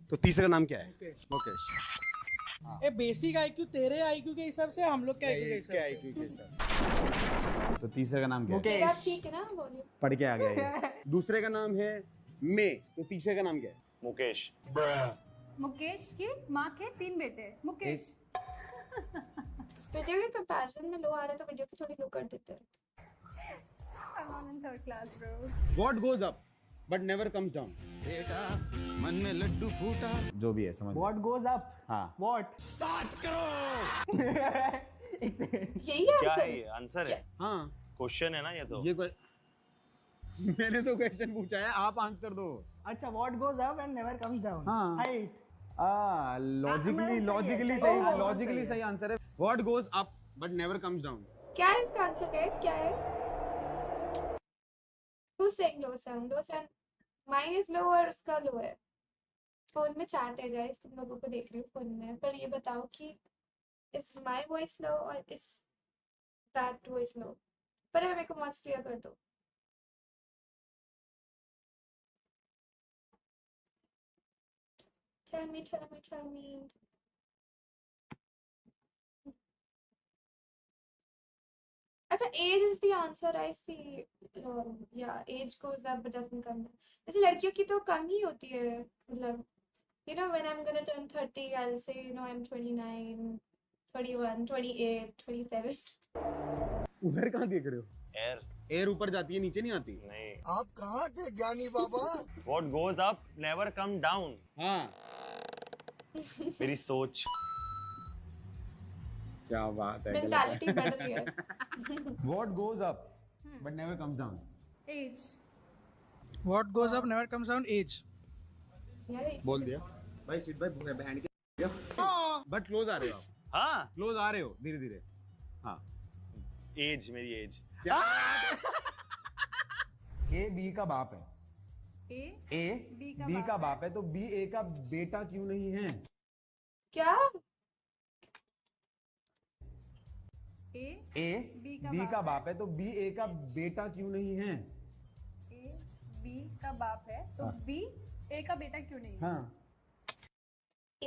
तो तीसरे का नाम क्या है? मुकेश। ए बेसिक आईक्यू तेरे आईक्यू के हिसाब से, हम लोग के आईक्यू के इसके हिसाब आईक्यू के हिसाब से। तो तीसरे का नाम क्या है? मेरा ठीक है ना, बोलिए। पढ़ के आ गया ये। दूसरे का नाम है मे, तो तीसरे का नाम क्या है? मुकेश। मुकेश की माँ के 3 बेटे मुकेश। वीडियो के कंपैरिजन में लो आ रहा है तो वीडियो की थोड़ी लो कर देते हैं। I'm on in 3rd class, bro. What goes up but never comes down? बेटा मन में लड्डू फूटा। जो भी है समझ। What goes up? हाँ। What? यही क्या आंसर है ये? आंसर है? हाँ। क्वेश्चन है ना ये तो। ये कोई मैंने तो क्वेश्चन पूछा है, आप आंसर दो। अच्छा, what goes up and never comes down? हाँ। Height. लॉजिकली सही आंसर है। What goes up but never comes down? क्या है इसका आंसर गाइस? क्या है? Who's saying low sound? Low sound. Mine is low और उसका low है। फोन में चैट है गाइस, तुम लोगों को देख रही हूँ फोन में। पर ये बताओ कि is my voice low और is that voice low? पर मेरे को मत क्लियर कर दो। Tell me. अच्छा, age is the answer. I see. Yeah, age goes up but doesn't come down. वैसे लड़कियों की तो कम ही होती है, मतलब you know when I'm gonna turn 30 I'll say you know I'm 29, 31, 28, 27. उधर कहाँ देख रहे हो? एयर एयर ऊपर जाती है, नीचे नहीं आती। नहीं। आप कहाँ थे ज्ञानी बाबा? What goes up never come down. हाँ। मेरी सोच। क्या बात है। Mentality बढ़ रही है। What goes up but never comes down? Age. What goes up never comes down? Age. यार बोल दिया भाई। सिट भाई बहन के बट क्लोज आ रहे हो आप। हाँ। क्लोज आ रहे हो धीरे धीरे। हाँ। एज, मेरी एज। ए बी का बाप है। ए बी का बाप है तो बी ए का बेटा क्यों नहीं है? क्या? ए बी का बाप है तो बी ए का बेटा क्यों नहीं है? A B का बाप है तो हाँ। B A का बेटा क्यों नहीं है? हाँ। A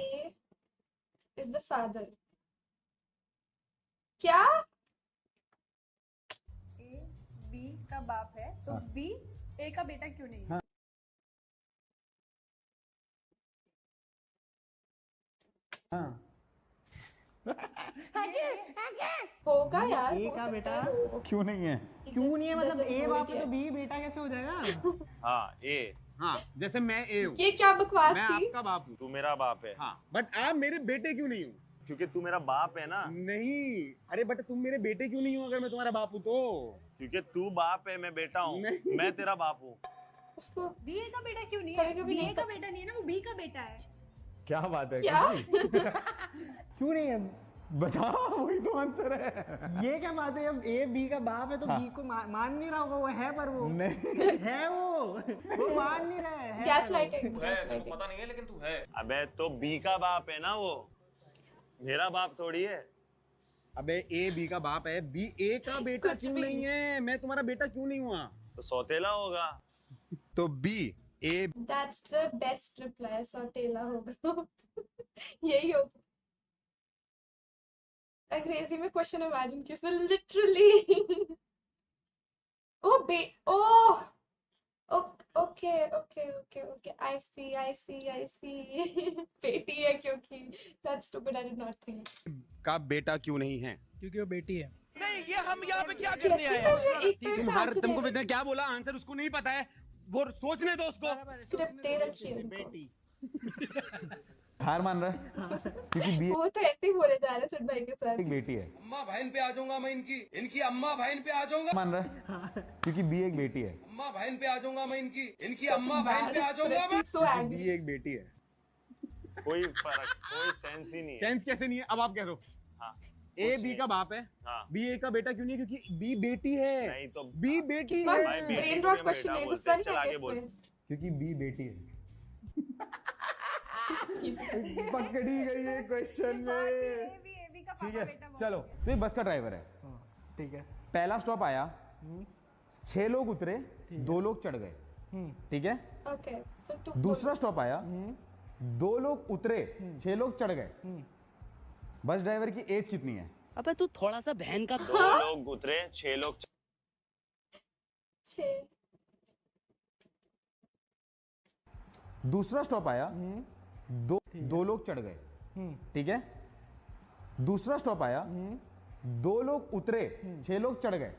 is the father. क्या? A B का बाप है तो हाँ। B A का बेटा क्यों नहीं है? हाँ। हाँ। होगा यार। A हो का सकता बेटा है, हो। क्यों नहीं है? क्यों नहीं है? मतलब doesn't A know बाप it है तो yet. B बेटा कैसे हो जाएगा? हाँ, ए। हाँ, जैसे मैं ए हूँ, ये क्या बकवास मैं थी? आपका बाप हूँ। तू मेरा बाप है। हाँ, बट आप मेरे बेटे क्यों नहीं हो? क्योंकि तू मेरा बाप है ना। नहीं, अरे बट तुम मेरे बेटे क्यों नहीं हो अगर मैं तुम्हारा बाप हूँ तो? क्योंकि तू बाप है, मैं बेटा हूँ। नहीं। मैं तेरा बाप हूँ। उसको B A का बेटा क्यों नहीं है? कभी-कभी B नहीं A का बेटा नहीं है ना, वो B का बेटा है। क्या बात है? क्या? क्यों नहीं है? बताओ, वही तो आंसर है। ये क्या बात है? अब A B का बाप है तो हाँ। B को मान नहीं रहा होगा, वो है पर वो नहीं, है वो मान नहीं रहा है। गैसलाइटिंग। पता नहीं है लेकिन तू है। अबे तो बी का बाप है ना वो, मेरा बाप थोड़ी है। अबे ए बी का बाप है, बी ए का बेटा कुछ क्यों भी। नहीं है? मैं तुम्हारा बेटा क्यों नहीं हुआ? तो सौतेला होगा। तो B A That's the best reply. सौतेला होगा। यही होगा। अंग्रेजी में क्वेश्चन इमेजिन किसने लिटरली। ओह ओके आई सी बेटी है क्योंकि that's stupid. I did not think. का बेटा क्यों नहीं है? क्योंकि वो बेटी है। नहीं, ये हम यहाँ पे क्या कैसे करने आए कर रहे हैं? हो? एक पे तुम हर आंसर तुमको दे मैंने क्या बोला? आंसर उसको नहीं पता है, वो सोचने दो उसको। स्क्रिप्ट दे रखी है उनको। हार मान रहा है क्योंकि बी वो तो ऐसे ही बोले जा रहे हैं सुट भाई के साथ। एक बेटी है। अम्मा बहन पे आ जाऊंगा मैं, इनकी अम्मा बहन पे आ जाऊंगा। मान रहा है क्योंकि बी एक बेटी है। अम्मा बहन पे आ जाऊंगा मैं, इनकी अम्मा बहन पे आ जाऊंगा मैं। So angry. बी एक बेटी है। कोई फर्क, कोई सेंस ही नहीं है। सेंस कैसे नहीं है? अब आप कह रहे हो हाँ। ए बी का बाप है, हाँ। बी ए का बेटा क्यों नहीं है? क्योंकि बी बेटी है। नहीं तो बी बेटी बस है भाई, बेटी ब्रेन को रॉट भी हम क्वेश्चन बेटा है, बोलते गुस्सा हैं। नहीं चल है आगे बोल। इसमें। क्योंकि बी बेटी है। पकड़ी गई है क्वेश्चन में। A B का ठीक पापा है, बेटा बोल। चलो तो ये बस का ड्राइवर है। ठीक है। पहला स्टॉप आया, 6 लोग उतरे, 2 लोग चढ़ गए। ठीक है। Okay, so two दूसरा स्टॉप आया, 2 लोग उतरे 6 लोग चढ़ गए, बस ड्राइवर की एज कितनी है? अबे तू थोड़ा सा बहन का 2 लोग उतरे 6 लोग 6 दूसरा स्टॉप आया, दो लोग चढ़ गए, ठीक है। दूसरा स्टॉप आया, 2 लोग उतरे 6 लोग चढ़ गए,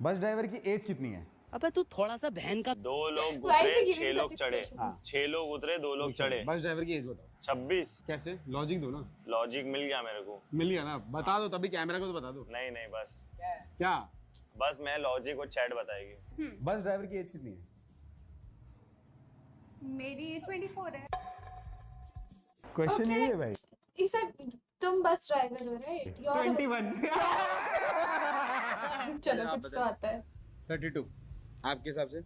बस ड्राइवर की एज कितनी है? अबे तू थोड़ा सा बहन का 2 लोग Why is he उतरे giving 6 लोग such चढ़े, expressions? 6 लोग उतरे 2 लोग चढ़े, बस ड्राइवर की एज बताओ। 26। कैसे? लॉजिक दो ना। लॉजिक मिल गया मेरे को। मिल गया ना, बता दो तभी, कैमरा को तो बता दो। नहीं नहीं बस क्या? बस मैं लॉजिक और चैट बताएगी। बस ड्राइवर की एज कितनी है? मेरी एज 24 है। Question Okay. यही है भाई। He said तुम बस ड्राइवर हो, राइट? You're the bus- 21। चलो कुछ तो आता है। 32 आपके हिसाब से?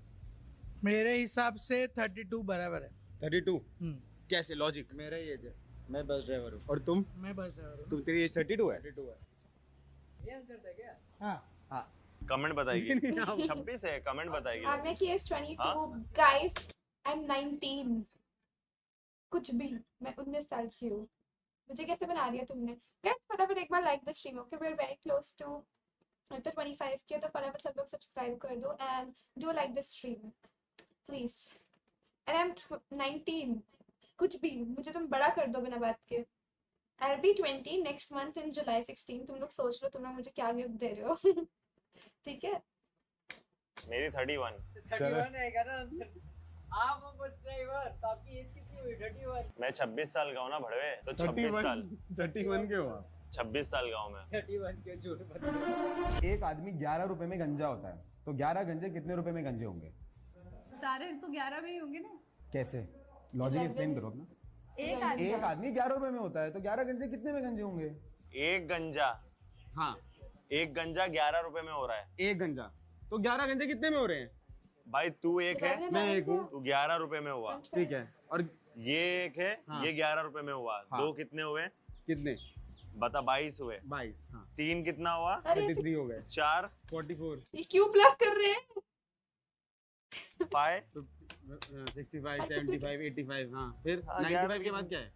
मेरे हिसाब से 32 बराबर है। 32 कैसे? लॉजिक? मेरा ही एज है, मैं बस ड्राइवर हूँ। और तुम? मैं बस ड्राइवर हूँ। तुम, तेरी एज 32 है? 32 है। हाँ कमेंट बताएगी। 26 है, कमेंट बताएगी। आमिया की एज 22, हाँ? Guys I am 19। कुछ भी, मैं 19 साल की हूँ। मुझे कैसे बना दिया तुमने? गाइस फटाफट एक बार like the stream, okay? We are very close to तो 25 के, तो फटाफट सब लोग सब्सक्राइब कर दो and do like the stream please. And I am 19। कुछ भी, मुझे तुम बड़ा कर दो बिना बात के। I'll be 20 next month in July 16। तुम लोग सोच लो तुम लोग मुझे क्या गिफ्ट दे रहे हो। ठीक है? मेरी 31। मैं 26 साल का हूँ ना भड़वे, तो 26 साल। 31 के हो आप? 26 साल का हूँ मैं। एक आदमी 11 रुपए में गंजा होता है, तो 11 गंजे कितने रुपए में गंजे होंगे? सारे तो 11 में ही होंगे ना। कैसे? लॉजिक एक्सप्लेन करो अपना। एक आदमी 11 रुपए में होता है, तो 11 गंजे कितने में गंजे होंगे? एक गंजा, हाँ, एक गंजा 11 रुपए में हो रहा है। एक गंजा, तो 11 गंजे कितने में हो रहे हैं? भाई तू एक है, मैं एक हूँ। तू 11 रुपए में हुआ। ठीक है, और ये एक है, हाँ। ये 11 रुपए में हुआ। हाँ। 2 कितने हुए? कितने? बता। 22 हुए। 22। हाँ, 3 कितना हुआ? अरे 33 हो गए। 4 44। ये क्यों प्लस कर रहे हैं? 5 तो 65, 75, 85। हाँ, फिर हाँ, 95 के बाद क्या है?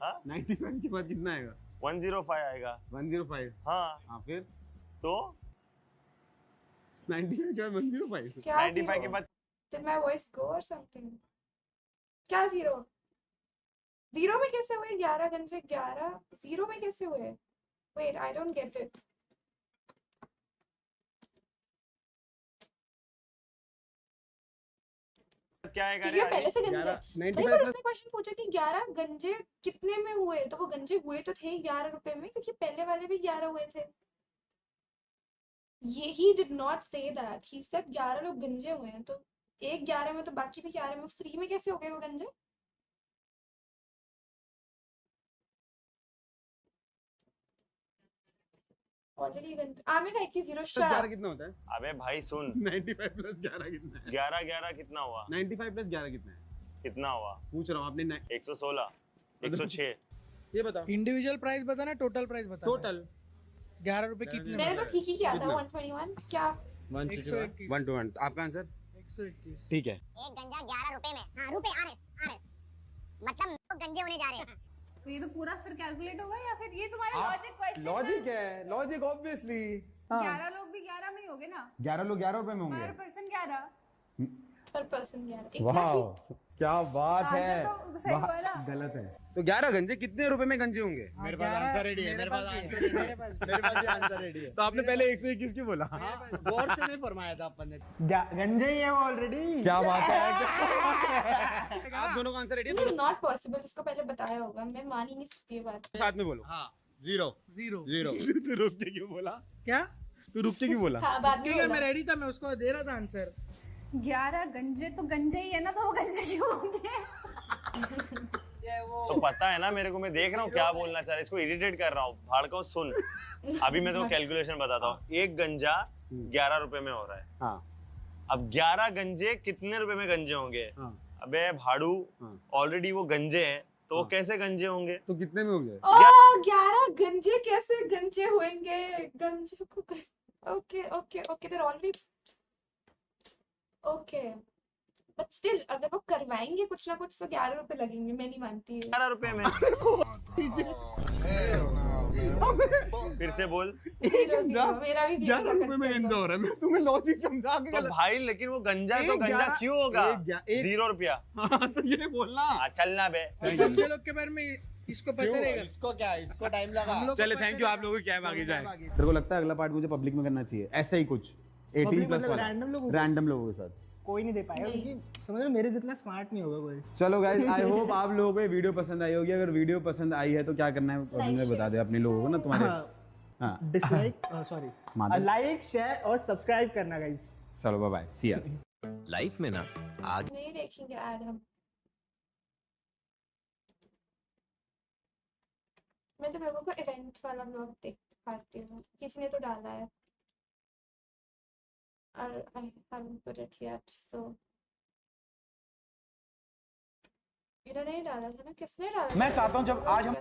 हाँ? 95 के बाद कितना आएगा? 105 आएगा। 105। हाँ, हाँ, फिर तो 95 के बाद 105। क्या 95 के बाद Did my voice go or something? क्या 0? 0 में कैसे हुए 11 गंजे? 11 0 में कैसे हुए? Wait, I don't get it. क्या आएगा? ठीक है, पहले से गंजे। 11, भाई 95 पर प्लस उसने क्वेश्चन पूछा कि 11 गंजे कितने में हुए, तो वो गंजे हुए तो थे 11 रुपए में, क्योंकि पहले वाले भी 11 हुए थे। ये he did not say that. He said 11 लोग गंजे हुए हैं, तो एक 11 में तो बाकी भी 11 में, फ्री में कैसे हो गए वो गंजे? ऑलरेडी गंजे। आमिर का 21 0 प्लस 11 कितना होता है? अबे भाई सुन, 95 प्लस 11 कितना है? 11 11 कितना हुआ? 95 प्लस 11 कितना है? कितना हुआ? पूछ रहा हूँ आपने। 116, 106। ये बताओ। इंडिविजुअल प्राइस बताना, टोटल प्राइस बताना। टोटल 11 रुपए कितने में? मैंने तो ठीक ही किया था। कितना? 121 क्या? 121। 1 to 1। आपका आंसर? 121। ठीक है। एक गंजा 11 रुपए में। हाँ, रुपए आरएस मतलब लोग गंजे होने जा रहे हैं। तो ये तो पूरा फिर कैलकुलेट होगा, या फिर ये तुम्हारे लॉजिक क्वेश्चन? लॉजिक है, लॉजिक ऑब्वियसली। 11 लोग भी 11 में ही होंगे ना। 11 लोग 11 रुपए में होंगे। पर पर्सन 11। पर पर्सन 11। वाह, क्या बात है। आंसर तो सही वाह, बोला। गलत है। तो 11 गंजे कितने रुपए में गंजे होंगे? मेरे पास आंसर रेडी है, मेरे पास आंसर रेडी है, मेरे पास भी आंसर रेडी है। तो आपने पहले 121 क्यों बोला? गौर से नहीं फरमाया था अपन ने। गंजे ही है वो ऑलरेडी। क्या बात है। आप दोनों का आंसर रेडी This है? is not possible. उसको पहले बताया होगा, मैं मान ही नहीं सकती ये बात। साथ में बोलो। हाँ, 0 0 0। तू रुक के क्यों बोला? क्या? तू रुक के क्यों बोला? हाँ, बाद में ठीक है, बोला। मैं रेडी था, मैं उसको दे रहा था आंसर। 11 गंजे तो गंजे ही है ना, तो वो गंजे क्यों होंगे? तो पता है ना मेरे को, मैं देख रहा हूँ क्या बोलना चाह रहा है, इसको इरिटेट कर रहा हूँ, फाड़ का सुन। अभी मैं तो कैलकुलेशन बताता हूँ। एक गंजा 11 रुपए में हो रहा है। हाँ। अब 11 गंजे कितने रुपए में गंजे होंगे? हाँ। अबे भाड़ू, हाँ। ऑलरेडी वो गंजे हैं, तो वो हाँ। कैसे गंजे होंगे? तो कितने में होंगे? 11 गंजे कैसे गंजे होंगे? गंजे को okay okay okay, they're already okay. But still अगर वो करवाएंगे कुछ ना कुछ तो 11 रुपए लगेंगे, मैं नहीं मानती है। 11 रुपए में फिर से बोल। जीरो मेरा भी 11 रुपए में गंजा हो रहा है, मैं तुम्हें लॉजिक समझा के तो भाई लेकिन वो गंजा तो गंजा क्यों होगा? 0 रुपया। तो ये बोलना। चलना बे। गंजे लोग के बारे में इसको पता रहेगा। इसको क्या, इसको टाइम लगा। चले, थैंक यू, आप लोगों की कैब आगे जाए। तेरे को लगता है अगला पार्ट मुझे पब्लिक में करना चाहिए ऐसा ही कुछ 18+ वाला रैंडम लोगों के साथ? कोई नहीं दे पाएगा क्योंकि समझ लो मेरे जितना स्मार्ट नहीं होगा कोई। चलो गाइस, आई होप आप लोगों को ये वीडियो पसंद आई होगी। अगर वीडियो पसंद आई है तो क्या करना है कमेंट में बता दे अपने लोगों को ना, तुम्हारे हाँ डिसलाइक सॉरी लाइक शेयर और सब्सक्राइब करना गाइस। चलो बाय बाय, सी या। लाइफ में ना आज नहीं देखेंगे ऐड हम। मैं तो लोगों को इवेंट वाला ब्लॉग देख पाती हूँ, किसी ने तो डाला है और I haven't put it yet, so इन्होंने ही डाला था ना, किसने डाला? मैं चाहता हूँ जब आज हम तो